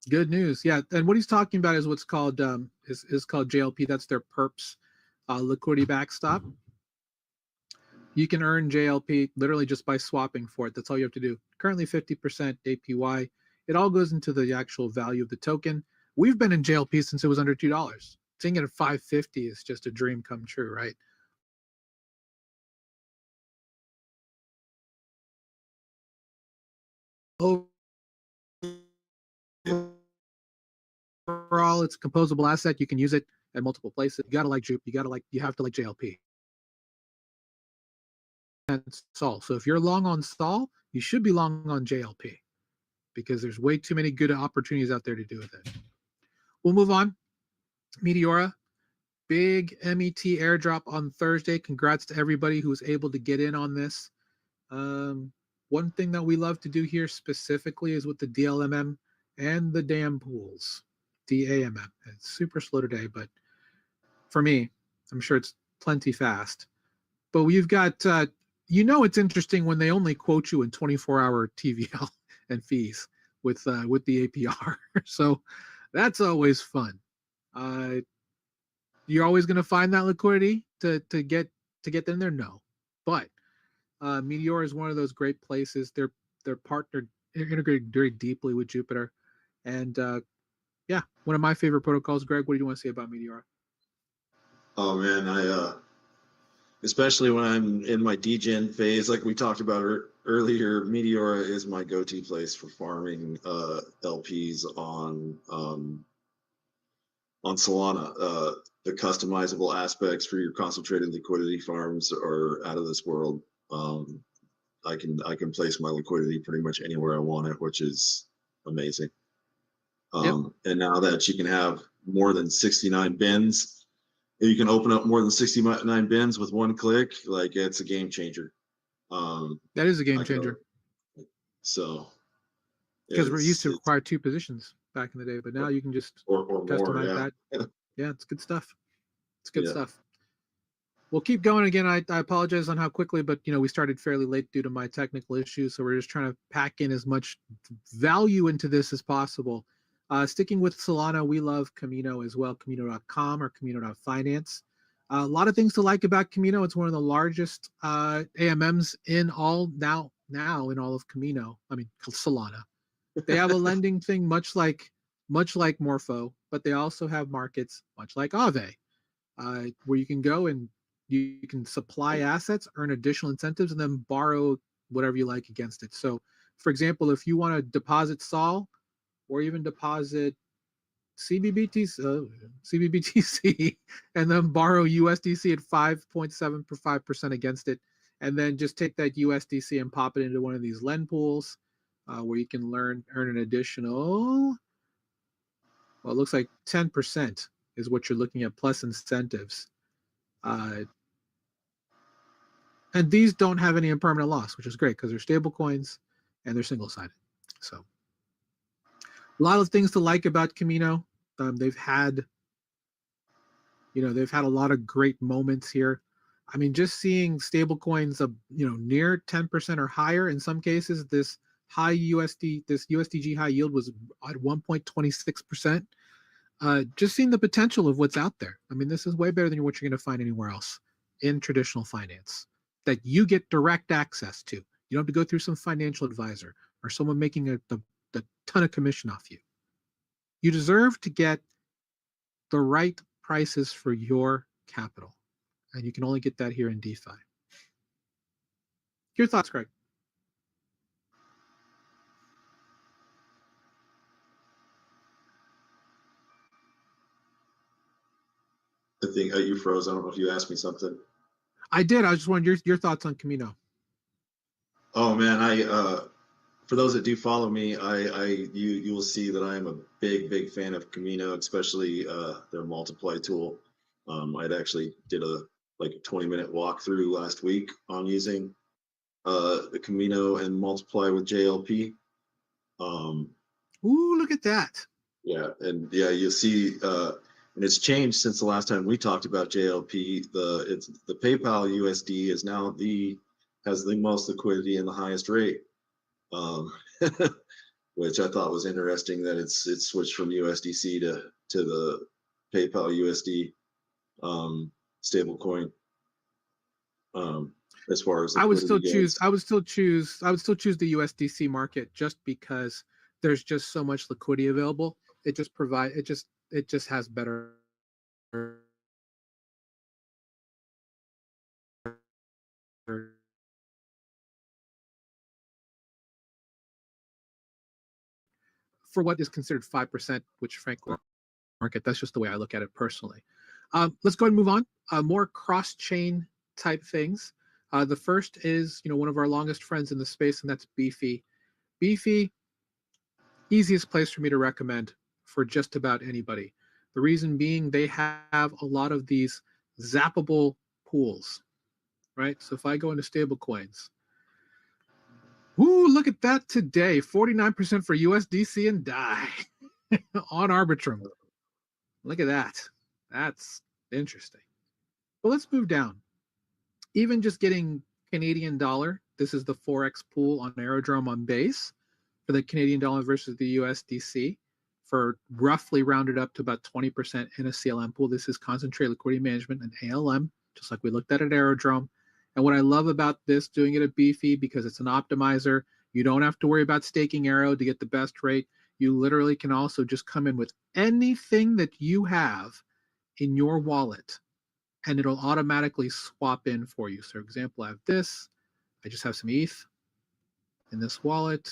Good news. Yeah. And what he's talking about is what's called is called JLP. That's their perps liquidity backstop. You can earn JLP literally just by swapping for it. That's all you have to do. Currently 50% APY. It all goes into the actual value of the token. We've been in JLP since it was under $2. Seeing it at 550 is just a dream come true, right? Overall, it's a composable asset. You can use it at multiple places. You gotta like Jupe. You have to like JLP. And Sol. So if you're long on Sol, you should be long on JLP because there's way too many good opportunities out there to do with it. We'll move on. Meteora, big MET airdrop on Thursday. Congrats to everybody who was able to get in on this. One thing that we love to do here specifically is with the DLMM and the DAM pools. DAMM. It's super slow today, but for me, I'm sure it's plenty fast. But we've got, it's interesting when they only quote you in 24-hour TVL and fees with the APR. So that's always fun. You're always going to find that liquidity to get in there. No, but Meteor is one of those great places. They're partnered, integrated very deeply with Jupiter, and yeah, one of my favorite protocols. Greg, what do you want to say about Meteor? Oh man, especially when I'm in my degen phase, like we talked about earlier, Meteora is my go-to place for farming LPs on Solana. The customizable aspects for your concentrated liquidity farms are out of this world. I can place my liquidity pretty much anywhere I want it, which is amazing. Yep, And now that you can have more than 69 bins, you can open up more than 69 bins with one click. Like it's a game changer. that is a game I can changer so because we used to it's require two positions back in the day, but now you can just or more, customize yeah. that. Yeah, it's good stuff. It's good Yeah. stuff. We'll keep going again. I apologize on how quickly, but we started fairly late due to my technical issues, so we're just trying to pack in as much value into this as possible. Sticking with Solana, we love Camino as well, Camino.com or Camino.finance. A lot of things to like about Camino. It's one of the largest AMMs in all now in all of Camino. I mean Solana. They have a lending thing much like Morpho, but they also have markets much like Aave, where you can go and you can supply assets, earn additional incentives, and then borrow whatever you like against it. So, for example, if you want to deposit Sol or even deposit CBBTC and then borrow USDC at 5.75% against it, and then just take that USDC and pop it into one of these lend pools where you can earn an additional, well, it looks like 10% is what you're looking at plus incentives. And these don't have any impermanent loss, which is great because they're stable coins and they're single sided. So a lot of things to like about Camino. They've had a lot of great moments here. I mean, just seeing stable coins of near 10% or higher in some cases. This USDG high yield was at 1.26%. Just seeing the potential of what's out there. I mean, this is way better than what you're going to find anywhere else in traditional finance that you get direct access to. You don't have to go through some financial advisor or someone making a ton of commission off you. You deserve to get the right prices for your capital. And you can only get that here in DeFi. Your thoughts, Craig? I think you froze. I don't know if you asked me something. I did. I was just wondering your thoughts on Camino. Oh man, For those that do follow me, you will see that I am a big fan of Camino, especially their multiply tool. I'd actually did a like a 20-minute walkthrough last week on using the Camino and multiply with JLP. Um, Ooh, look at that. yeah, and yeah, you'll see, and it's changed since the last time we talked about JLP. The PayPal USD is now the has the most liquidity and the highest rate. Um, which I thought was interesting that it's switched from USDC to the PayPal USD stable coin as far as I would still liquidity choose. goes. I would still choose. I would still choose the USDC market just because there's just so much liquidity available. It just provide. It just has better for what is considered 5%, which frankly market. That's just the way I look at it personally. Let's go ahead and move on. More cross-chain type things. The first is, one of our longest friends in the space, and that's Beefy. Beefy, easiest place for me to recommend for just about anybody. The reason being they have a lot of these zappable pools, right? So if I go into stable coins, ooh, look at that today, 49% for USDC and DAI on Arbitrum. Look at that. That's interesting. But let's move down. Even just getting Canadian dollar, this is the Forex pool on Aerodrome on base for the Canadian dollar versus the USDC for roughly rounded up to about 20% in a CLM pool. This is concentrated liquidity management and ALM, just like we looked at Aerodrome. And what I love about this, doing it at Beefy, because it's an optimizer, you don't have to worry about staking Arrow to get the best rate. You literally can also just come in with anything that you have in your wallet and it'll automatically swap in for you. So, for example, I have this. I just have some ETH in this wallet.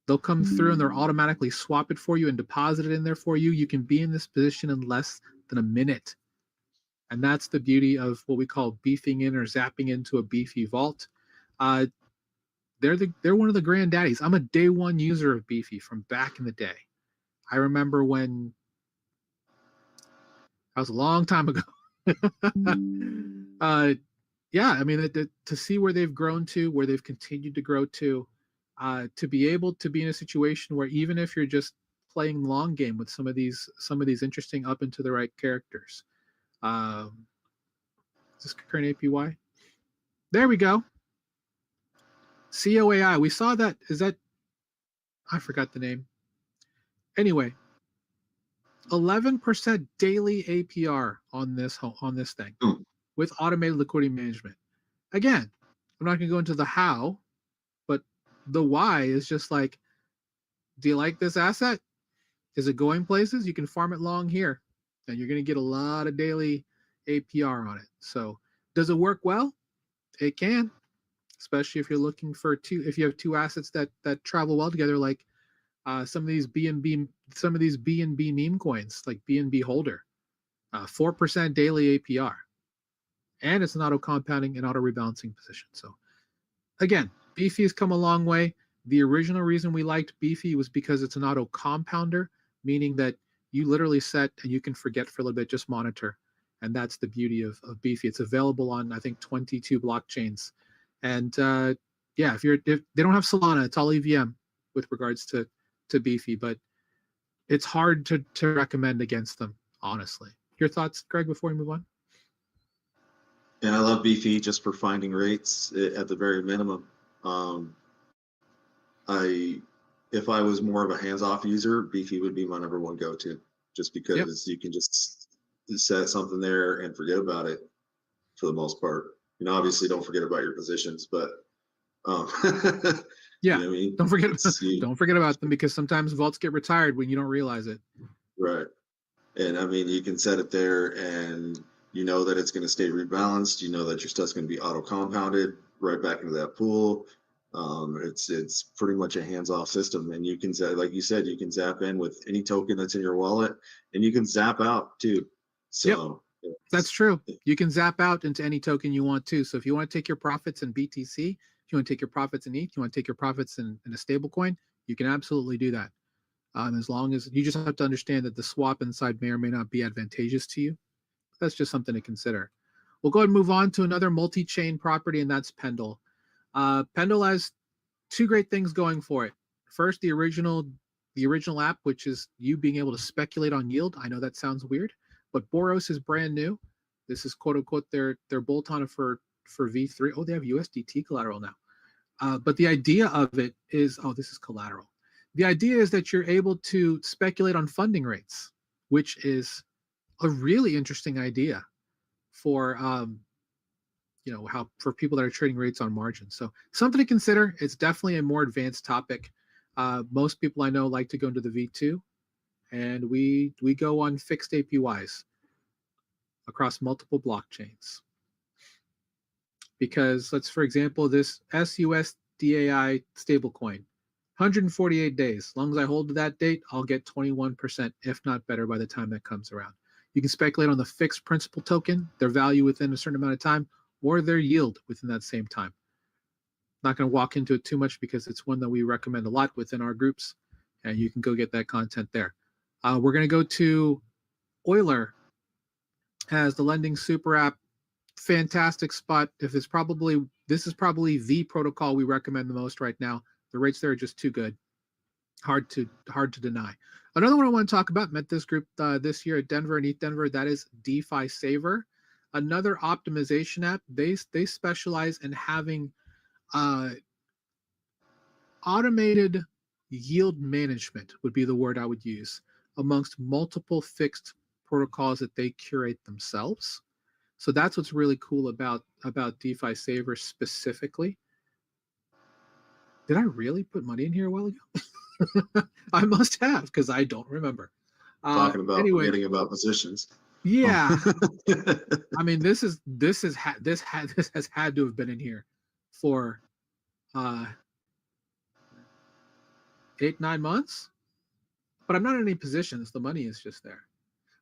They'll come through and they'll automatically swap it for you and deposit it in there for you. You can be in this position in less than a minute. And that's the beauty of what we call beefing in or zapping into a Beefy vault. Uh, they're one of the granddaddies. I'm a day one user of Beefy from back in the day. I remember when that was a long time ago. Yeah, I mean, to see where they've grown to, where they've continued to grow to be able to be in a situation where even if you're just playing long game with some of these interesting up and to the right characters, is this current APY? There we go. COAI. We saw that. Is that? I forgot the name. Anyway, 11% daily APR on this thing Hmm. with automated liquidity management. Again, I'm not going to go into the how, but the why is just like, do you like this asset? Is it going places? You can farm it long here, and you're going to get a lot of daily APR on it. So, does it work well? It can, especially if you're looking for if you have two assets that travel well together, like some of these BNB meme coins, like BNB Holder, 4% daily APR, and it's an auto compounding and auto rebalancing position. So, again, Beefy's come a long way. The original reason we liked Beefy was because it's an auto compounder, meaning that you literally set and you can forget for a little bit, just monitor. And that's the beauty of Beefy. It's available on, I think, 22 blockchains. And yeah, if they don't have Solana, it's all EVM with regards to Beefy, but it's hard to recommend against them, honestly. Your thoughts, Greg, before we move on? And I love Beefy just for finding rates at the very minimum. Um, I if I was more of a hands-off user, Beefy would be my number one go-to, just Yep. because you can just set something there and forget about it for the most part. Obviously don't forget about your positions, but um, Yeah. what I mean? Don't forget It's you, don't forget about them because sometimes vaults get retired when you don't realize it. right. And I mean, you can set it there and you know that it's going to stay rebalanced. You know that your stuff's going to be auto compounded right back into that pool. It's pretty much a hands-off system, and you can, like you said, you can zap in with any token that's in your wallet, and you can zap out too. Yep. So That's true. You can zap out into any token you want to. So if you want to take your profits in BTC, if you want to take your profits in ETH, you want to take your profits in a stable coin, you can absolutely do that. As long as you just have to understand that the swap inside may or may not be advantageous to you. That's just something to consider. We'll go ahead and move on to another multi-chain property, and that's Pendle. Pendle has two great things going for it. First, the original app, which is you being able to speculate on yield. I know that sounds weird, but Boros is brand new. This is quote unquote their bolt-on for V3. Oh, they have USDT collateral now. But the idea of it is, oh, this is collateral. The idea is that you're able to speculate on funding rates, which is a really interesting idea for how for people that are trading rates on margin. So something to consider. It's definitely a more advanced topic. Most people I know like to go into the V2, and we go on fixed APYs across multiple blockchains. Because let's, for example, this SUSDAI stablecoin, 148 days. As long as I hold to that date, I'll get 21%, if not better, by the time that comes around. You can speculate on the fixed principal token, their value within a certain amount of time, or their yield within that same time. Not going to walk into it too much because it's one that we recommend a lot within our groups, and you can go get that content there. We're going to go to Euler as the lending super app. Fantastic spot. This is probably the protocol we recommend the most right now. The rates there are just too good. Hard to deny. Another one I want to talk about, met this group this year at Denver and ETH Denver, that is DeFi Saver, another optimization app. They specialize in having automated yield management would be the word I would use amongst multiple fixed protocols that they curate themselves. So that's what's really cool about DeFi Saver specifically. Did I really put money in here a while ago? I must have, because I don't remember. Talking about Anyway, forgetting about positions. yeah. I mean, this has had to have been in here for 8-9 months. But I'm not in any positions. The money is just there.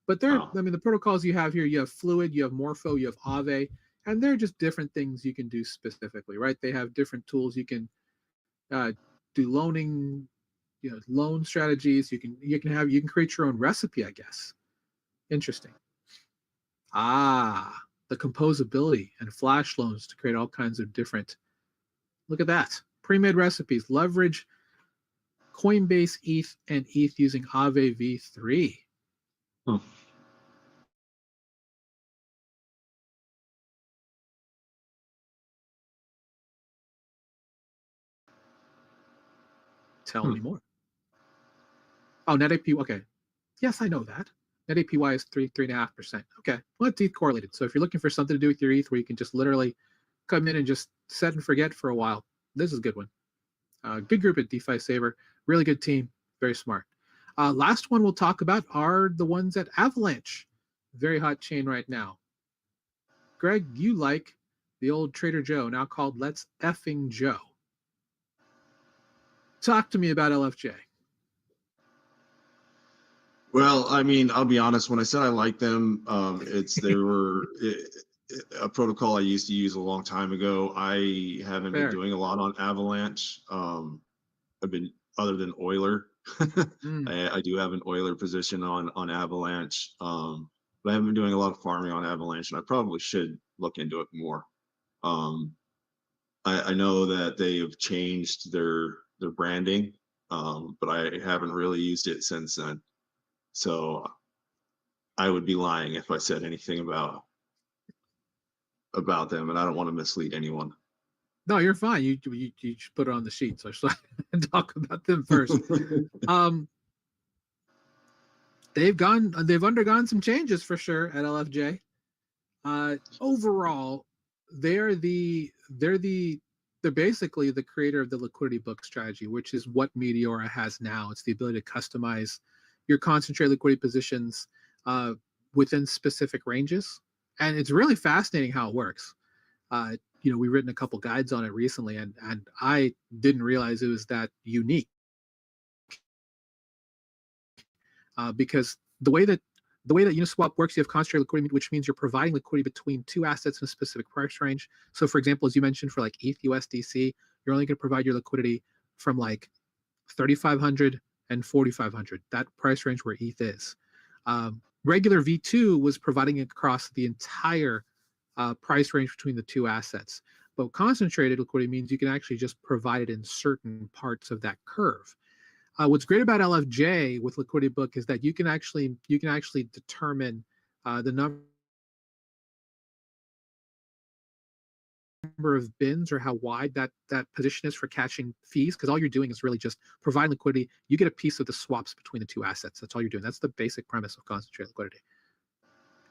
But Oh. I mean, the protocols you have here, you have Fluid, you have Morpho, you have Aave, and they're just different things you can do specifically, right? They have different tools you can do loaning, loan strategies. You can create your own recipe, I guess. Interesting. The composability and flash loans to create all kinds of different. Look at that. Pre-made recipes. Leverage Coinbase ETH and ETH using Aave v3. Hmm. Tell me more. Oh, net APY. Okay. Yes, I know that. Net APY is 3.5%. Okay. Well, it's ETH correlated. So if you're looking for something to do with your ETH where you can just literally come in and just set and forget for a while, this is a good one. Good group at DeFi Saver. Really good team. Very smart. Last one we'll talk about are the ones at Avalanche. Very hot chain right now. Greg, you like the old Trader Joe, now called Let's Effing Joe. Talk to me about LFJ. Well, I mean, I'll be honest. When I said I like them, they were a protocol I used to use a long time ago. I haven't been doing a lot on Avalanche. I've been, other than Euler. I do have an Euler position on Avalanche, but I haven't been doing a lot of farming on Avalanche, and I probably should look into it more. I know that they have changed their branding, but I haven't really used it since then. So I would be lying if I said anything about them, and I don't want to mislead anyone. No, you're fine. You just put it on the sheet, so I talk about them first. They've undergone some changes for sure at LFJ. Overall, they're basically the creator of the liquidity book strategy, which is what Meteora has now. It's the ability to customize your concentrated liquidity positions within specific ranges, and it's really fascinating how it works. We've written a couple guides on it recently, and I didn't realize it was that unique because the way that the way that Uniswap works, you have concentrated liquidity, which means you're providing liquidity between two assets in a specific price range. So, for example, as you mentioned, for like ETH USDC, you're only going to provide your liquidity from like 3,500 and 4,500, that price range where ETH is. Regular V2 was providing it across the entire price range between the two assets. But concentrated liquidity means you can actually just provide it in certain parts of that curve. What's great about LFJ with Liquidity Book is that you can actually determine the number of bins or how wide that position is for catching fees, because all you're doing is really just providing liquidity. You get a piece of the swaps between the two assets. That's all you're doing. That's the basic premise of concentrated liquidity.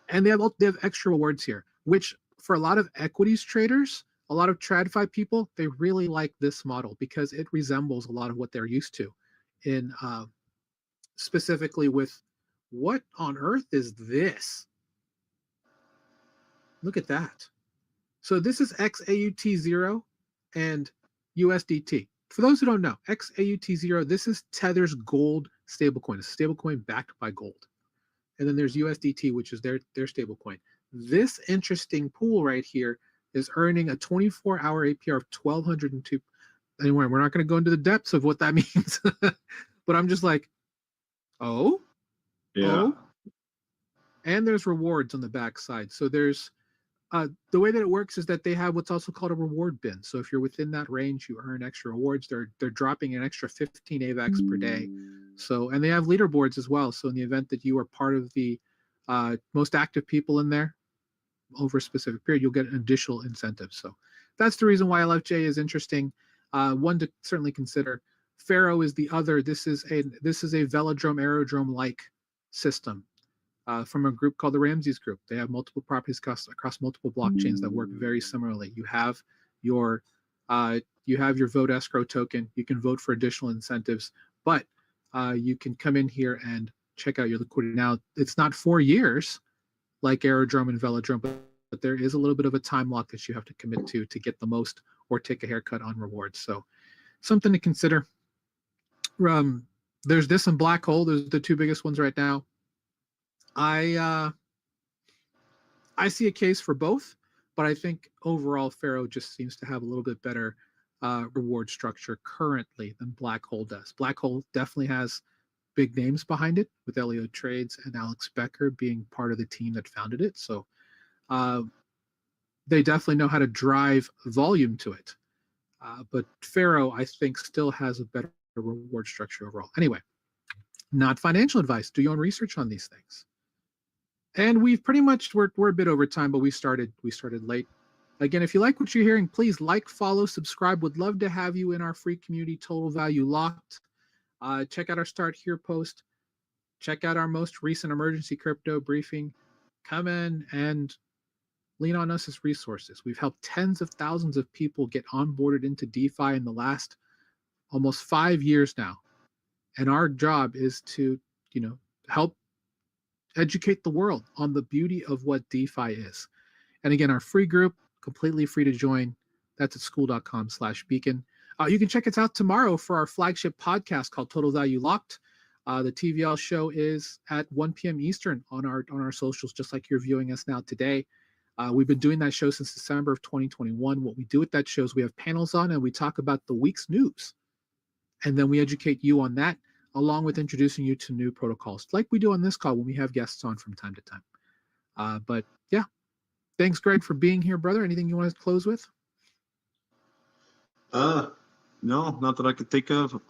And they have extra rewards here, which for a lot of equities traders, a lot of TradFi people, they really like this model because it resembles a lot of what they're used to in specifically with what on earth is this? Look at that. So this is XAUT0 and USDT. For those who don't know, XAUT0, this is Tether's gold stablecoin, a stablecoin backed by gold. And then there's USDT, which is their stablecoin. This interesting pool right here is earning a 24-hour APR of 1,202. Anyway, we're not going to go into the depths of what that means, but I'm just like, oh, Yeah. oh, and there's rewards on the back side. So there's the way that it works is that they have what's also called a reward bin. So if you're within that range, you earn extra rewards. They're dropping an extra 15 AVAX per day. So, and they have leaderboards as well. So in the event that you are part of the most active people in there over a specific period, you'll get an additional incentive. So that's the reason why LFJ is interesting. One to certainly consider. Pharaoh is the other. This is a velodrome aerodrome like system. From a group called the Ramses Group. They have multiple properties across multiple blockchains that work very similarly. You have your vote escrow token. You can vote for additional incentives, but you can come in here and check out your liquidity. Now, it's not 4 years like Aerodrome and Velodrome, but there is a little bit of a time lock that you have to commit to get the most or take a haircut on rewards. So something to consider. There's this and Black Hole. Those are the two biggest ones right now. I see a case for both, but I think overall Pharaoh just seems to have a little bit better reward structure currently than Black Hole does. Black Hole definitely has big names behind it, with Elliot Trades and Alex Becker being part of the team that founded it. So they definitely know how to drive volume to it. But Pharaoh, I think, still has a better reward structure overall. Anyway, not financial advice. Do your own research on these things. And we've pretty much we're a bit over time, but we started late. Again, if you like what you're hearing, please like, follow, subscribe. Would love to have you in our free community, Total Value Locked. Check out our Start Here post. Check out our most recent emergency crypto briefing. Come in and lean on us as resources. We've helped tens of thousands of people get onboarded into DeFi in the last almost 5 years now. And our job is to, help educate the world on the beauty of what DeFi is. And again, our free group, completely free to join. That's at school.com/beacon. You can check us out tomorrow for our flagship podcast called Total Value Locked. The TVL show is at 1 p.m. Eastern on our socials, just like you're viewing us now today. We've been doing that show since December of 2021. What we do with that show is we have panels on and we talk about the week's news. And then we educate you on that, along with introducing you to new protocols, like we do on this call when we have guests on from time to time. But yeah, thanks, Greg, for being here, brother. Anything you want to close with? No, not that I could think of.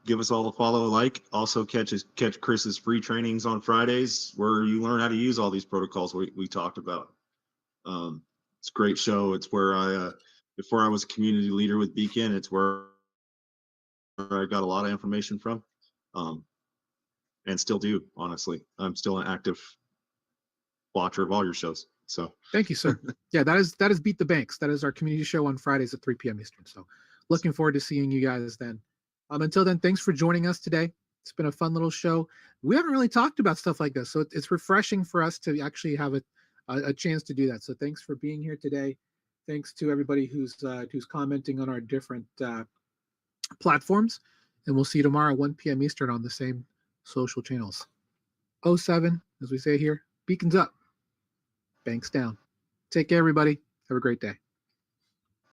Give us all a follow, like. Also catch Chris's free trainings on Fridays, where you learn how to use all these protocols we talked about. It's a great show. It's where before I was a community leader with Beacon, it's where I got a lot of information from. And still do, honestly. I'm still an active watcher of all your shows. So thank you, sir. Yeah, that is Beat the Banks. That is our community show on Fridays at 3 p.m. Eastern. So looking forward to seeing you guys then. Until then, thanks for joining us today. It's been a fun little show. We haven't really talked about stuff like this, so it's refreshing for us to actually have a chance to do that. So thanks for being here today. Thanks to everybody who's commenting on our different platforms. And we'll see you tomorrow at 1 p.m. Eastern on the same social channels. 07 as we say here, beacons up, banks down. Take care, everybody. Have a great day.